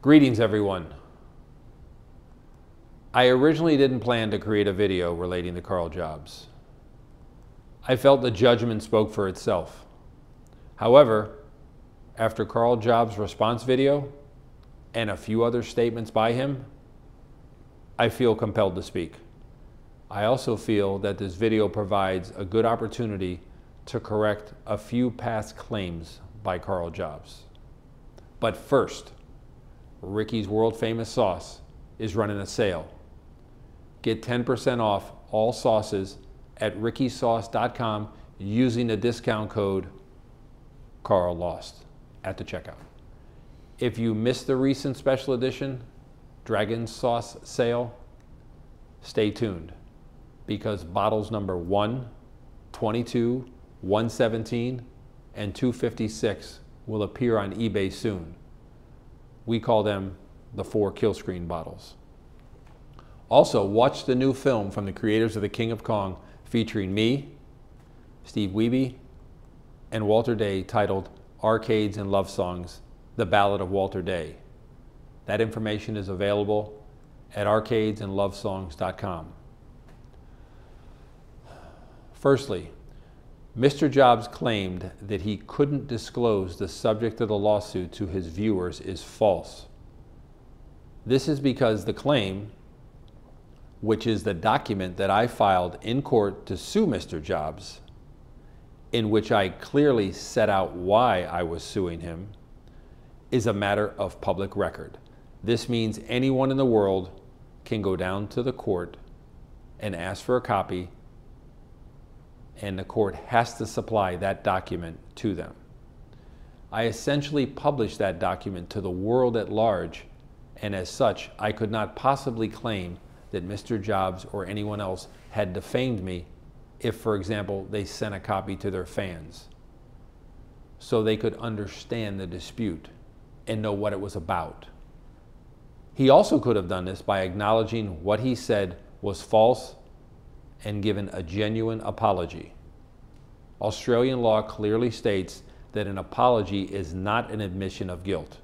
Greetings, everyone. I originally didn't plan to create a video relating to Karl Jobst. I felt the judgment spoke for itself. However, after Karl Jobst's response video and a few other statements by him, I feel compelled to speak. I also feel that this video provides a good opportunity to correct a few past claims by Karl Jobst. But first, Ricky's world famous sauce is running a sale. Get 10% off all sauces at rickysauce.com using the discount code KarlLost at the checkout. If you missed the recent special edition Dragon Sauce sale, stay tuned because bottles number 1, 22, 117, and 256 will appear on eBay soon. We call them the 4 kill screen bottles. Also, watch the new film from the creators of The King of Kong featuring me, Steve Wiebe, and Walter Day titled Arcades and Love Songs, The Ballad of Walter Day. That information is available at arcadesandlovesongs.com. Firstly, Mr. Jobst claimed that he couldn't disclose the subject of the lawsuit to his viewers is false. This is because the claim, which is the document that I filed in court to sue Mr. Jobst, in which I clearly set out why I was suing him, is a matter of public record. This means anyone in the world can go down to the court and ask for a copy, and the court has to supply that document to them. I essentially published that document to the world at large, and as such, I could not possibly claim that Mr. Jobst or anyone else had defamed me if, for example, they sent a copy to their fans so they could understand the dispute and know what it was about. He also could have done this by acknowledging what he said was false and given a genuine apology. Australian law clearly states that an apology is not an admission of guilt.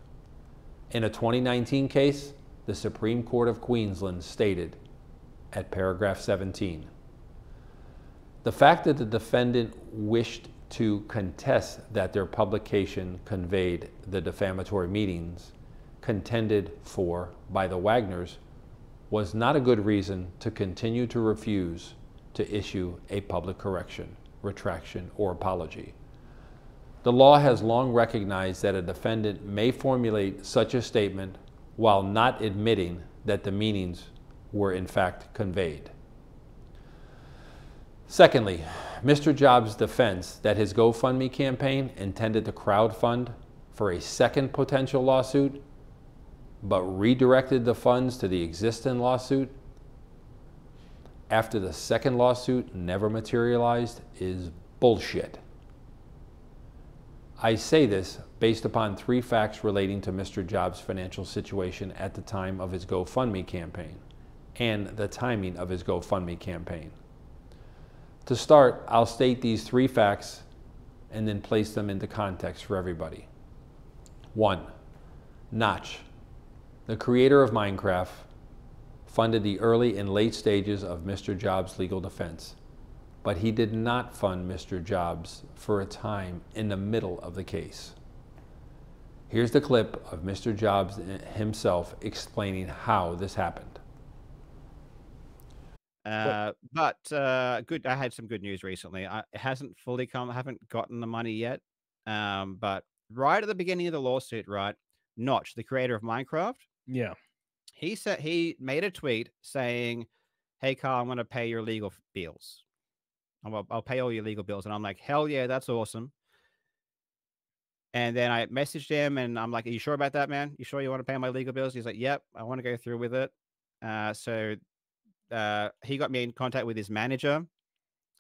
In a 2019 case, the Supreme Court of Queensland stated at paragraph 17, the fact that the defendant wished to contest that their publication conveyed the defamatory meanings contended for by the Wagners was not a good reason to continue to refuse to issue a public correction, retraction, or apology. The law has long recognized that a defendant may formulate such a statement while not admitting that the meanings were in fact conveyed. Secondly, Mr. Jobst's defense that his GoFundMe campaign intended to crowdfund for a second potential lawsuit, but redirected the funds to the existing lawsuit after the second lawsuit never materialized is bullshit. I say this based upon 3 facts relating to Mr. Jobst's financial situation at the time of his GoFundMe campaign and the timing of his GoFundMe campaign. To start, I'll state these 3 facts and then place them into context for everybody. 1. Notch, the creator of Minecraft, funded the early and late stages of Mr. Jobst's legal defense, but he did not fund Mr. Jobst for a time in the middle of the case. Here's the clip of Mr. Jobst himself explaining how this happened. Good. I had some good news recently. It hasn't fully come. I haven't gotten the money yet. But right at the beginning of the lawsuit, right, Notch, the creator of Minecraft, Yeah. he made a tweet saying, "Hey, Karl, I'm going to pay your legal bills. I'll pay all your legal bills." And I'm like, "Hell yeah, that's awesome." And then I messaged him and I'm like, "Are you sure about that, man? You sure you want to pay my legal bills?" He's like, "Yep, I want to go through with it." So he got me in contact with his manager.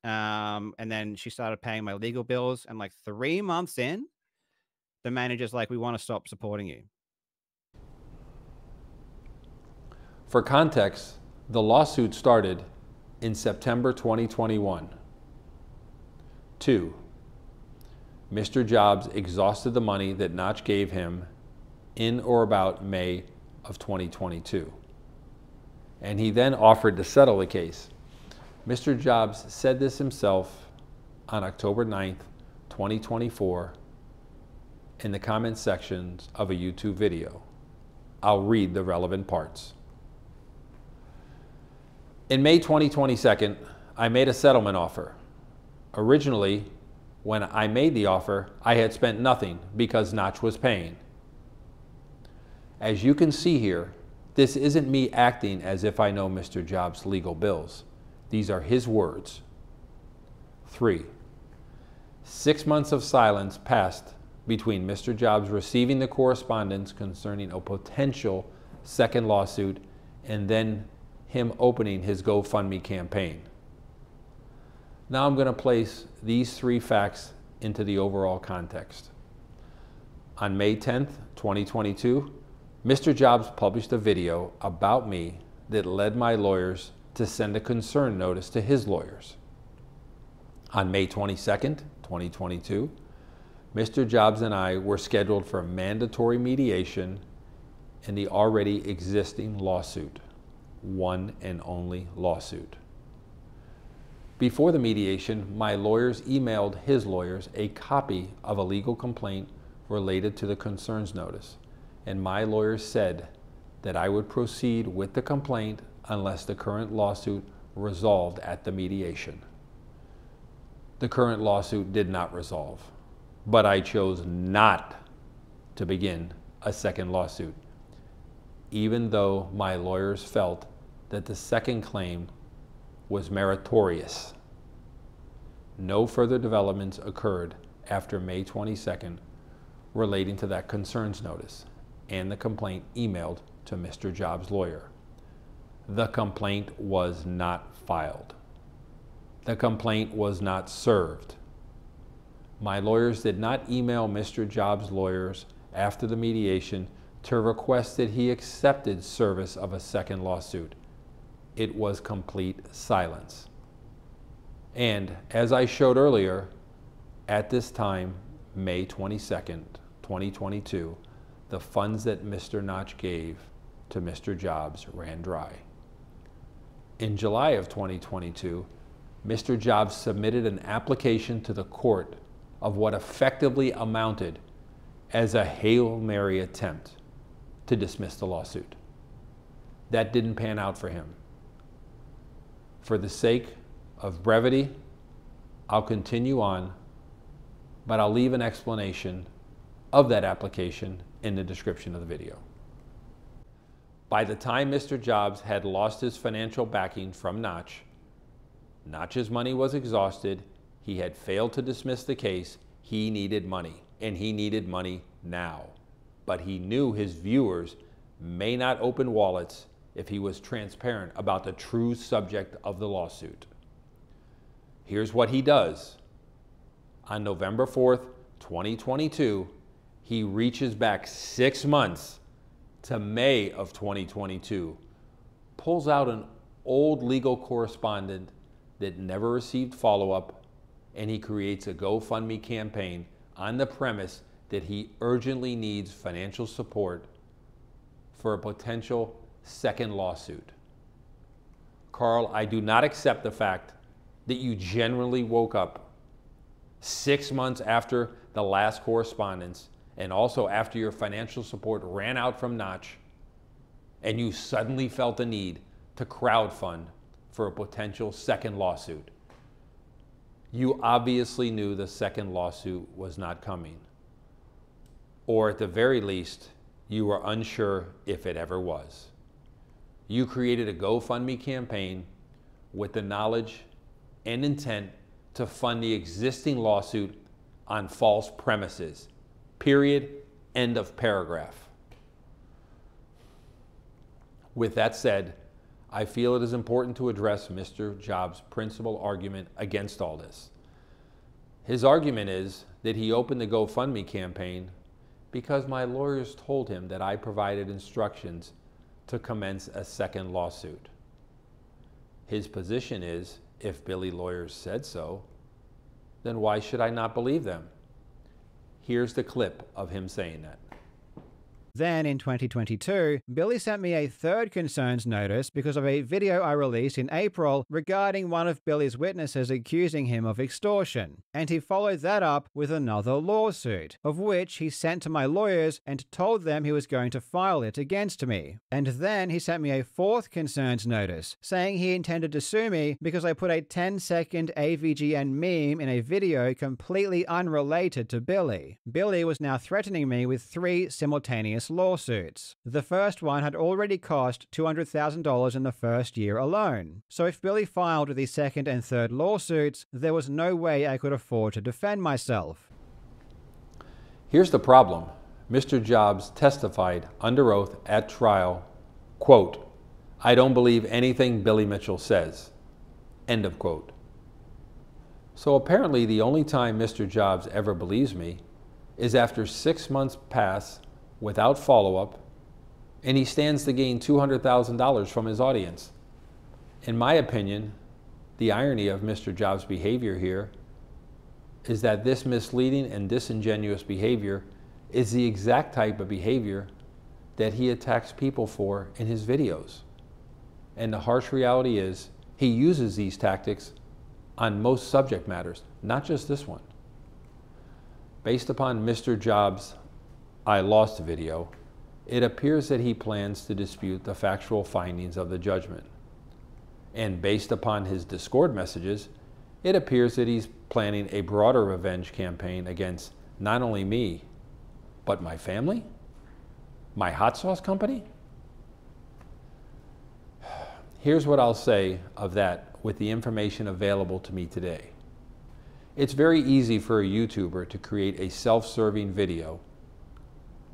And then she started paying my legal bills. And like 3 months in, the manager's like, "We want to stop supporting you." For context, the lawsuit started in September 2021. 2. Mr. Jobst exhausted the money that Notch gave him in or about May of 2022. And he then offered to settle the case. Mr. Jobst said this himself on October 9th, 2024, in the comment sections of a YouTube video. I'll read the relevant parts. In May 2022, I made a settlement offer. Originally, when I made the offer, I had spent nothing because Notch was paying. As you can see here, this isn't me acting as if I know Mr. Jobst's legal bills. These are his words. 3. 6 months of silence passed between Mr. Jobst receiving the correspondence concerning a potential second lawsuit and then him opening his GoFundMe campaign. Now I'm going to place these 3 facts into the overall context. On May 10th, 2022, Mr. Jobst published a video about me that led my lawyers to send a concern notice to his lawyers. On May 22nd, 2022, Mr. Jobst and I were scheduled for mandatory mediation in the already existing lawsuit, one and only lawsuit. Before the mediation, my lawyers emailed his lawyers a copy of a legal complaint related to the concerns notice, and my lawyers said that I would proceed with the complaint unless the current lawsuit resolved at the mediation. The current lawsuit did not resolve, but I chose not to begin a second lawsuit, even though my lawyers felt that the second claim was meritorious. No further developments occurred after May 22nd relating to that concerns notice and the complaint emailed to Mr. Jobst's lawyer. The complaint was not filed. The complaint was not served. My lawyers did not email Mr. Jobst's lawyers after the mediation to request that he accepted service of a second lawsuit. It was complete silence. And as I showed earlier, at this time, May 22nd, 2022, the funds that Mr. Notch gave to Mr. Jobst ran dry. In July of 2022, Mr. Jobst submitted an application to the court of what effectively amounted as a Hail Mary attempt to dismiss the lawsuit. That didn't pan out for him. For the sake of brevity, I'll continue on, but I'll leave an explanation of that application in the description of the video. By the time Mr. Jobst had lost his financial backing from Notch, Notch's money was exhausted, he had failed to dismiss the case, he needed money, and he needed money now. But he knew his viewers may not open wallets if he was transparent about the true subject of the lawsuit. Here's what he does. On November 4th, 2022, he reaches back 6 months to May of 2022, pulls out an old legal correspondent that never received follow-up, and he creates a GoFundMe campaign on the premise that he urgently needs financial support for a potential second lawsuit. Karl, I do not accept the fact that you generally woke up 6 months after the last correspondence and also after your financial support ran out from Notch, and you suddenly felt the need to crowdfund for a potential second lawsuit. You obviously knew the second lawsuit was not coming, or at the very least, you were unsure if it ever was. You created a GoFundMe campaign with the knowledge and intent to fund the existing lawsuit on false premises. Period. End of paragraph. With that said, I feel it is important to address Mr. Jobst's principal argument against all this. His argument is that he opened the GoFundMe campaign because my lawyers told him that I provided instructions to commence a second lawsuit. His position is, if Billy lawyers said so, then why should I not believe them? Here's the clip of him saying that. Then in 2022, Billy sent me a third concerns notice because of a video I released in April regarding one of Billy's witnesses accusing him of extortion, and he followed that up with another lawsuit, of which he sent to my lawyers and told them he was going to file it against me. And then he sent me a fourth concerns notice, saying he intended to sue me because I put a 10-second AVGN meme in a video completely unrelated to Billy. Billy was now threatening me with 3 simultaneous lawsuits. The first one had already cost $200,000 in the first year alone. So if Billy filed the second and third lawsuits, there was no way I could afford to defend myself. Here's the problem. Mr. Jobst testified under oath at trial, quote, "I don't believe anything Billy Mitchell says," end of quote. So apparently the only time Mr. Jobst ever believes me is after 6 months pass without follow-up, and he stands to gain $200,000 from his audience. In my opinion, the irony of Mr. Jobst' behavior here is that this misleading and disingenuous behavior is the exact type of behavior that he attacks people for in his videos. And the harsh reality is he uses these tactics on most subject matters, not just this one. Based upon Mr. Jobs' "I lost" video, it appears that he plans to dispute the factual findings of the judgment. And based upon his Discord messages, it appears that he's planning a broader revenge campaign against not only me, but my family, my hot sauce company. Here's what I'll say of that with the information available to me today. It's very easy for a YouTuber to create a self-serving video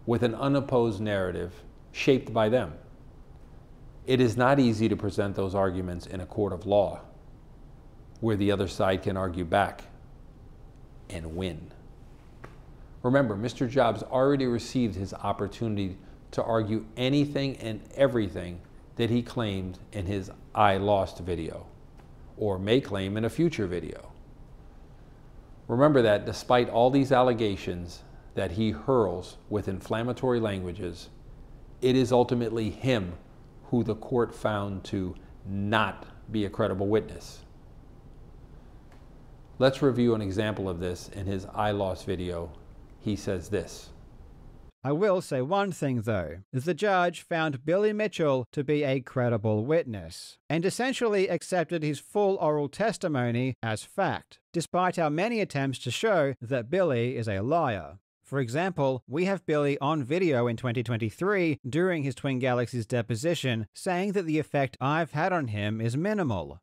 with an unopposed narrative shaped by them. It is not easy to present those arguments in a court of law where the other side can argue back and win. Remember, Mr. Jobst already received his opportunity to argue anything and everything that he claimed in his "I lost" video, or may claim in a future video. Remember that despite all these allegations that he hurls with inflammatory languages, it is ultimately him who the court found to not be a credible witness. Let's review an example of this in his "I lost" video. He says this. I will say one thing though. The judge found Billy Mitchell to be a credible witness, and essentially accepted his full oral testimony as fact, despite our many attempts to show that Billy is a liar. For example, we have Billy on video in 2023 during his Twin Galaxies deposition saying that the effect I've had on him is minimal.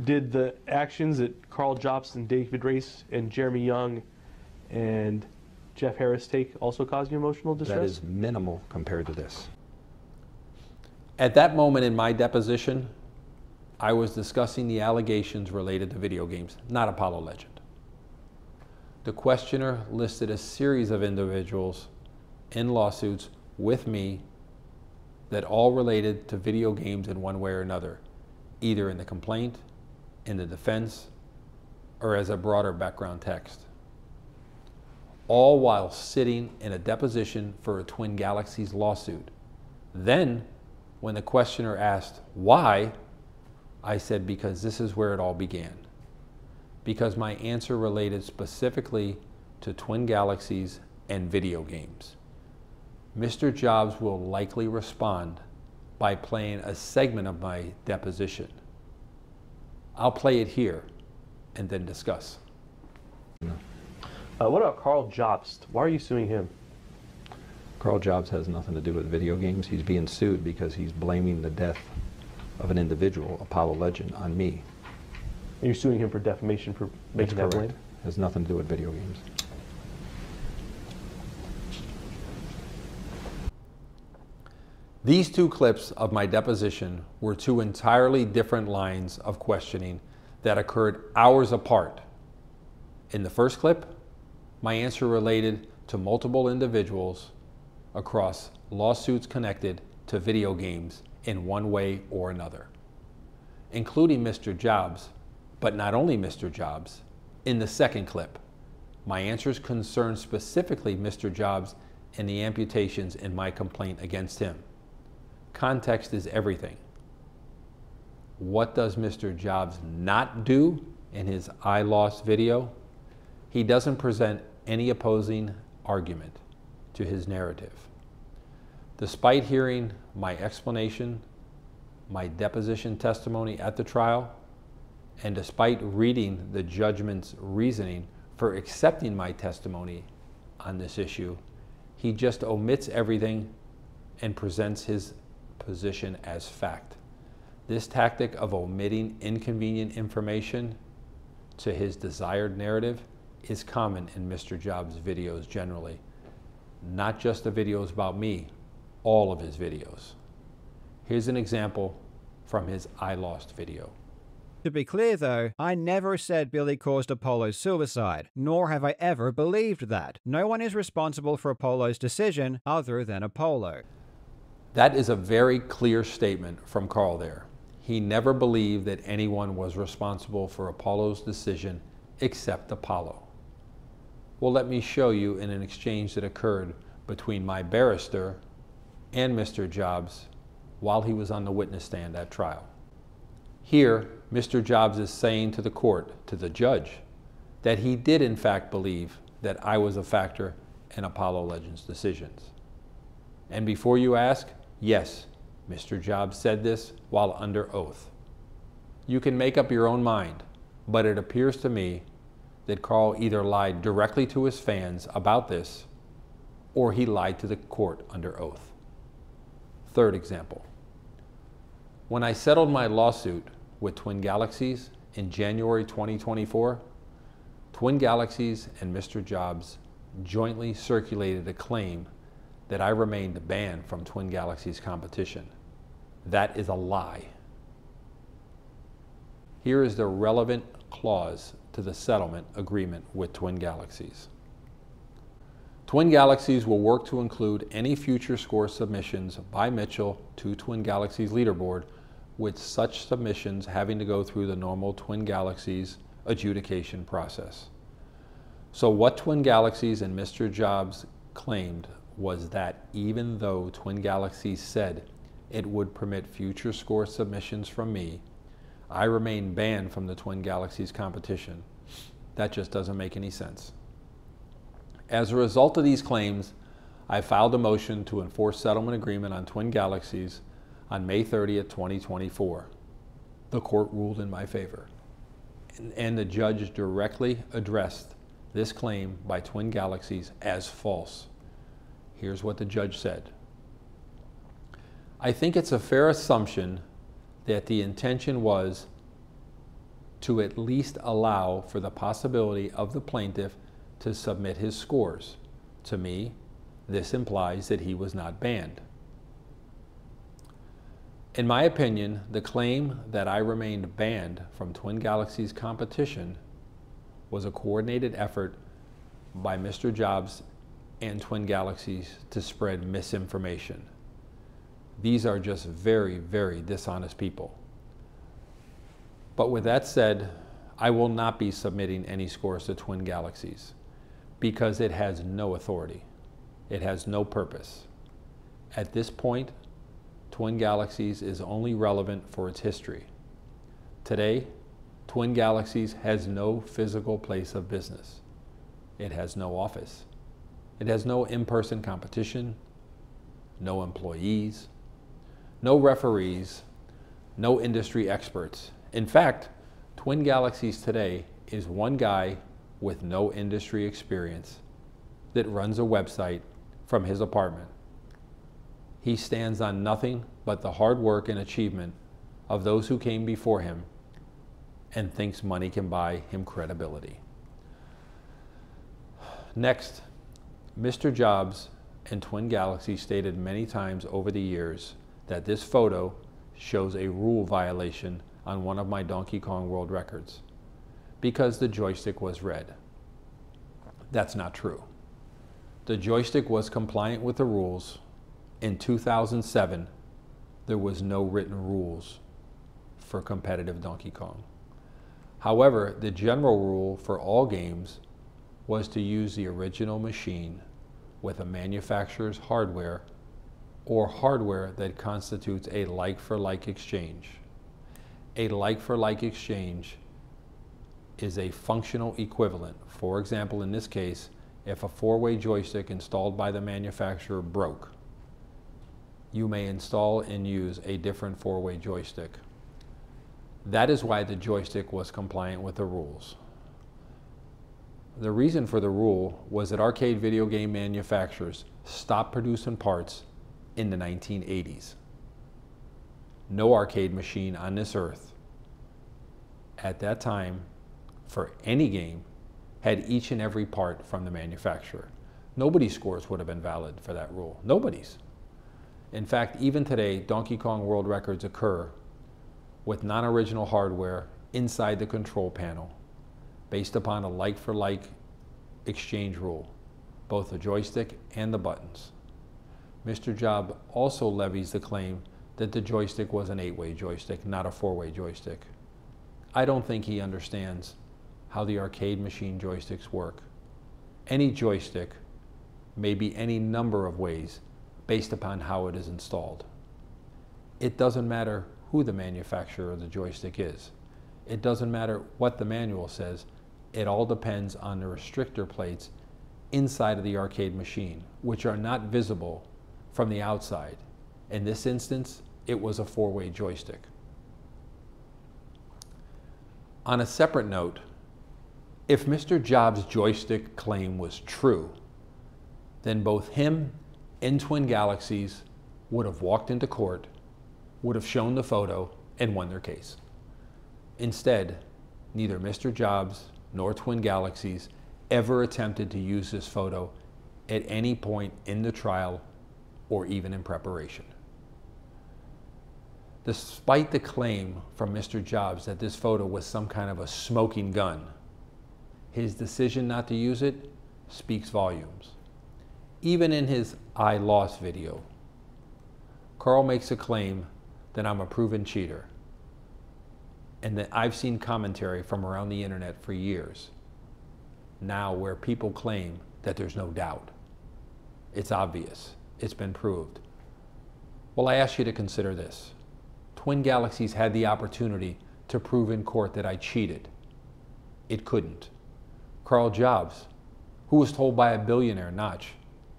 Did the actions that Karl Jobst and David Race and Jeremy Young and Jeff Harris take also cause you emotional distress? That is minimal compared to this. At that moment in my deposition, I was discussing the allegations related to video games, not Apollo Legend. The questioner listed a series of individuals in lawsuits with me that all related to video games in one way or another, either in the complaint, in the defense, or as a broader background text. All while sitting in a deposition for a Twin Galaxies lawsuit. Then, when the questioner asked why, I said because this is where it all began. Because my answer related specifically to Twin Galaxies and video games. Mr. Jobst will likely respond by playing a segment of my deposition. I'll play it here and then discuss. What about Karl Jobst? Why are you suing him? Karl Jobst has nothing to do with video games. He's being sued because he's blaming the death of an individual, Apollo Legend, on me. Are you suing him for defamation for making that blame? Has nothing to do with video games. These two clips of my deposition were two entirely different lines of questioning that occurred hours apart. In the first clip, my answer related to multiple individuals across lawsuits connected to video games in one way or another, including Mr. Jobst, but not only Mr. Jobst. In the second clip, my answers concerned specifically Mr. Jobst and the amputations in my complaint against him. Context is everything. What does Mr. Jobs not do in his I lost video? He doesn't present any opposing argument to his narrative. Despite hearing my explanation, my deposition testimony at the trial, and despite reading the judgment's reasoning for accepting my testimony on this issue, he just omits everything and presents his position as fact. This tactic of omitting inconvenient information to his desired narrative is common in Mr. Jobs' videos generally. Not just the videos about me, all of his videos. Here's an example from his I Lost video. To be clear, though, I never said Billy caused Apollo's suicide, nor have I ever believed that. No one is responsible for Apollo's decision other than Apollo. That is a very clear statement from Karl there. He never believed that anyone was responsible for Apollo's decision except Apollo. Well, let me show you in an exchange that occurred between my barrister and Mr. Jobs while he was on the witness stand at trial. Here, Mr. Jobs is saying to the court, to the judge, that he did in fact believe that I was a factor in Apollo Legends' decisions. And before you ask, yes, Mr. Jobs said this while under oath. You can make up your own mind, but it appears to me that Karl either lied directly to his fans about this, or he lied to the court under oath. Third example. When I settled my lawsuit with Twin Galaxies in January 2024, Twin Galaxies and Mr. Jobs jointly circulated a claim that I remained banned from Twin Galaxies competition. That is a lie. Here is the relevant clause to the settlement agreement with Twin Galaxies. Twin Galaxies will work to include any future score submissions by Mitchell to Twin Galaxies leaderboard, with such submissions having to go through the normal Twin Galaxies adjudication process. So what Twin Galaxies and Mr. Jobs claimed was that even though Twin Galaxies said it would permit future score submissions from me, I remain banned from the Twin Galaxies competition. That just doesn't make any sense. As a result of these claims, I filed a motion to enforce settlement agreement on Twin Galaxies on May 30th, 2024. The court ruled in my favor, and the judge directly addressed this claim by Twin Galaxies as false. Here's what the judge said. I think it's a fair assumption that the intention was to at least allow for the possibility of the plaintiff to submit his scores. To me, this implies that he was not banned. In my opinion, the claim that I remained banned from Twin Galaxies competition was a coordinated effort by Mr. Jobs and Twin Galaxies to spread misinformation. These are just very, very dishonest people. But with that said, I will not be submitting any scores to Twin Galaxies because it has no authority. It has no purpose. At this point, Twin Galaxies is only relevant for its history. Today, Twin Galaxies has no physical place of business. It has no office. It has no in-person competition, no employees, no referees, no industry experts. In fact, Twin Galaxies today is one guy with no industry experience that runs a website from his apartment. He stands on nothing but the hard work and achievement of those who came before him and thinks money can buy him credibility. Next, Mr. Jobs and Twin Galaxies stated many times over the years that this photo shows a rule violation on one of my Donkey Kong World Records because the joystick was red. That's not true. The joystick was compliant with the rules. In 2007, there was no written rules for competitive Donkey Kong. However, the general rule for all games was to use the original machine with a manufacturer's hardware or hardware that constitutes a like-for-like exchange. A like-for-like exchange is a functional equivalent. For example, in this case, if a four-way joystick installed by the manufacturer broke, you may install and use a different four-way joystick. That is why the joystick was compliant with the rules. The reason for the rule was that arcade video game manufacturers stopped producing parts in the 1980s. No arcade machine on this earth at that time for any game had each and every part from the manufacturer. Nobody's scores would have been valid for that rule. Nobody's. In fact, even today, Donkey Kong world records occur with non-original hardware inside the control panel based upon a like-for-like exchange rule, both the joystick and the buttons. Mr. Jobs also levies the claim that the joystick was an 8-way joystick, not a 4-way joystick. I don't think he understands how the arcade machine joysticks work. Any joystick may be any number of ways based upon how it is installed. It doesn't matter who the manufacturer of the joystick is. It doesn't matter what the manual says. It all depends on the restrictor plates inside of the arcade machine, which are not visible from the outside. In this instance, it was a 4-way joystick. On a separate note, if Mr. Jobs' joystick claim was true, then both him and Twin Galaxies would have walked into court, would have shown the photo, and won their case. Instead, neither Mr. Jobs nor Twin Galaxies ever attempted to use this photo at any point in the trial or even in preparation. Despite the claim from Mr. Jobs that this photo was some kind of a smoking gun, his decision not to use it speaks volumes. Even in his I lost video, Karl makes a claim that I'm a proven cheater, and that I've seen commentary from around the internet for years now where people claim that there's no doubt. It's obvious. It's been proved. Well, I ask you to consider this. Twin Galaxies had the opportunity to prove in court that I cheated. It couldn't. Karl Jobs, who was told by a billionaire, Notch,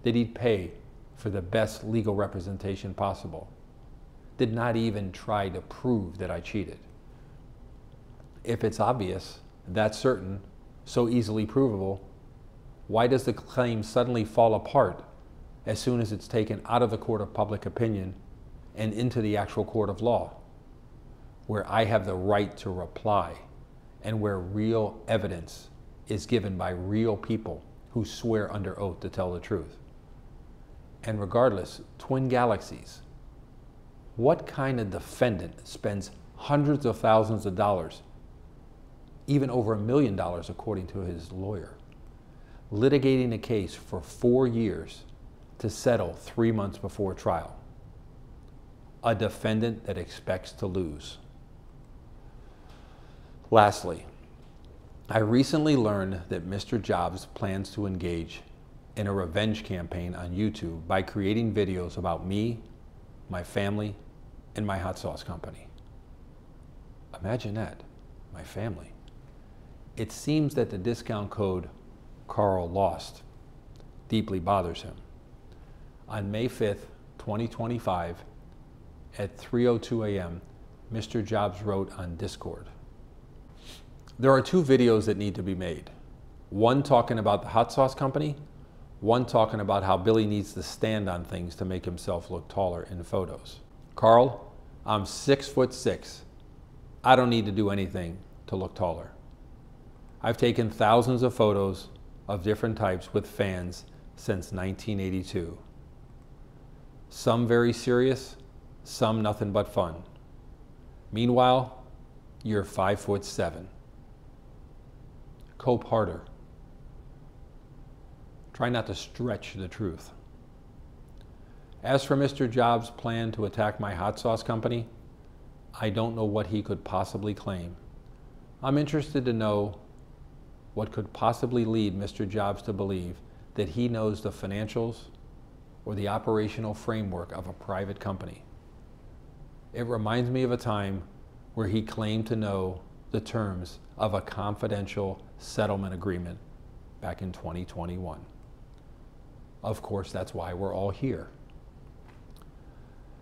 that he'd pay for the best legal representation possible, did not even try to prove that I cheated. If it's obvious, that's certain, so easily provable, why does the claim suddenly fall apart as soon as it's taken out of the court of public opinion and into the actual court of law, where I have the right to reply and where real evidence is given by real people who swear under oath to tell the truth? And regardless, Twin Galaxies, what kind of defendant spends hundreds of thousands of dollars, even over $1 million according to his lawyer, litigating a case for 4 years to settle 3 months before trial? A defendant that expects to lose. Lastly, I recently learned that Mr. Jobs plans to engage in a revenge campaign on YouTube by creating videos about me, my family, and my hot sauce company. Imagine that, my family. It seems that the discount code Karl lost deeply bothers him. On May 5th, 2025, at 3:02 a.m., Mr. Jobs wrote on Discord, "There are 2 videos that need to be made. One talking about the hot sauce company, one talking about how Billy needs to stand on things to make himself look taller in photos. Karl, I'm 6'6". I don't need to do anything to look taller. I've taken thousands of photos of different types with fans since 1982. Some very serious, some nothing but fun. Meanwhile, you're 5'7". Cope harder. Try not to stretch the truth. As for Mr. Jobs' plan to attack my hot sauce company, I don't know what he could possibly claim. I'm interested to know what could possibly lead Mr. Jobs to believe that he knows the financials or the operational framework of a private company. It reminds me of a time where he claimed to know the terms of a confidential settlement agreement back in 2021. Of course, that's why we're all here.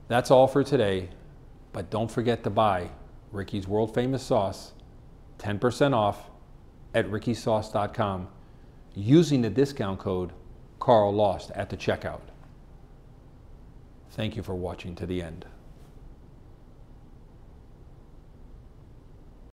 That's all for today, but don't forget to buy Ricky's world famous sauce, 10% off at rickysauce.com using the discount code Karl Lost at the checkout. Thank you for watching to the end.